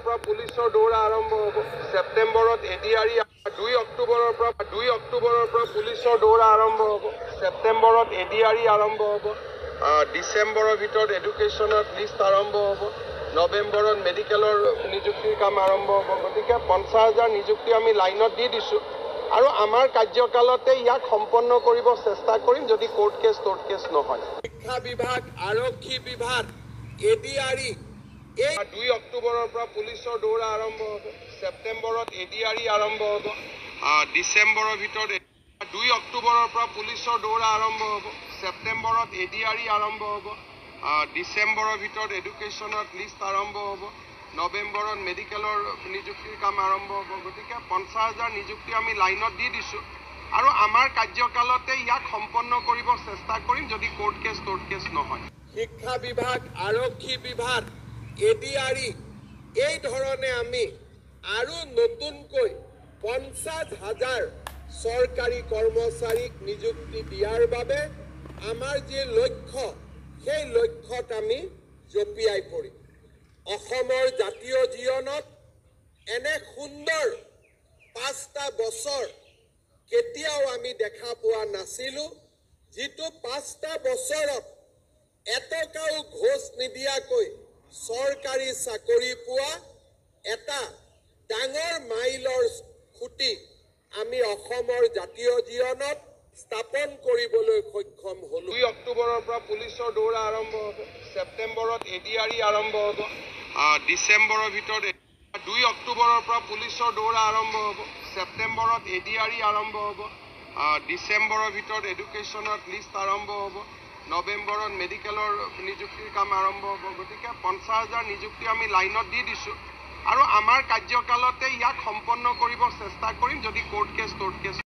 পৰা পুলিচৰ দৌৰা আৰম্ভ হ'ব। ছেপ্টেম্বৰত এডিআৰই 2 অক্টোবৰৰ পৰা পুলিচৰ দৌৰা আৰম্ভ হ'ব। ছেপ্টেম্বৰত এডিআৰই আৰম্ভ হ'ব। ডিচেম্বৰৰ ভিতৰত এডুকেশ্যনত লিষ্ট আৰম্ভ হ'ব। নৱেম্বৰত মেডিকেলৰ নিযুক্তিৰ কাম আৰম্ভ হ'ব। গতিকে 50,000 নিযুক্তি আমি লাইনত দি দিছোঁ আৰু আমাৰ কাৰ্যকালতে ইয়াক সম্পন্ন কৰিব চেষ্টা কৰিম যদি কোৰ্ট কেছ নহয়। শিক্ষা বিভাগ, আৰক্ষী বিভাগ, এডিআৰই এই 2 অক্টোবৰৰ পৰা পুলিচৰ দৌৰা আৰম্ভ হ'ব। ছেপ্টেম্বৰত এডিআৰই আৰম্ভ হ'ব। ডিচেম্বৰৰ ভিতৰত 2 অক্টোবৰৰ পৰা পুলিচৰ দৌৰা আৰম্ভ হ'ব। ছেপ্টেম্বৰত এডিআৰই আৰম্ভ হ'ব। ডিচেম্বৰৰ ভিতৰত এডুকেশ্যনত লিষ্ট আৰম্ভ হ'ব। নৱেম্বৰত মেডিকেলৰ নিযুক্তিৰ কাম আৰম্ভ হ'ব। গতিকে 50,000 নিযুক্তি আমি লাইনত দি দিছোঁ আৰু আমাৰ কাৰ্যকালতে ইয়াক সম্পন্ন কৰিব চেষ্টা কৰিম যদি কোৰ্ট কেছ নহয়। শিক্ষা বিভাগ, আৰক্ষী বিভাগ, এডিআৰই এই ধৰণে আমি আৰু নতুনকৈ 50,000 চৰকাৰী কৰ্মচাৰীক নিযুক্তি দিয়াৰ বাবে আমাৰ যি লক্ষ্য সেই লক্ষ্যত আমি জঁপিয়াই পৰিম। অসমৰ জাতীয় জীৱনত এনে সুন্দৰ 5টা বছৰ কেতিয়াও আমি দেখা পোৱা নাছিলোঁ, যিটো 5টা বছৰত এটকাও ঘোষ নিদিয়াকৈ চৰকাৰী চাকৰি পোৱা এটা ডাঙৰ মাইলৰ খুঁটি আমি অসমৰ জাতীয় জীৱনত স্থাপন কৰিবলৈ সক্ষম হ'লোঁ। 2 অক্টোবৰৰ পৰা পুলিচৰ দৌৰা আৰম্ভ হ'ব। ছেপ্টেম্বৰত এডিআৰই আৰম্ভ হ'ব। ডিচেম্বৰৰ ভিতৰত 2 অক্টোবৰৰ পৰা পুলিচৰ দৌৰা আৰম্ভ হ'ব। ছেপ্টেম্বৰত এডিআৰই আৰম্ভ হ'ব। ডিচেম্বৰৰ ভিতৰত এডুকেশ্যনত লিষ্ট আৰম্ভ হ'ব। নৱেম্বৰত মেডিকেলৰ নিযুক্তিৰ কাম আৰম্ভ হ'ব। গতিকে 50,000 নিযুক্তি আমি লাইনত দি দিছোঁ আৰু আমাৰ কাৰ্যকালতে ইয়াক সম্পন্ন কৰিব চেষ্টা কৰিম যদি কোৰ্ট কেছ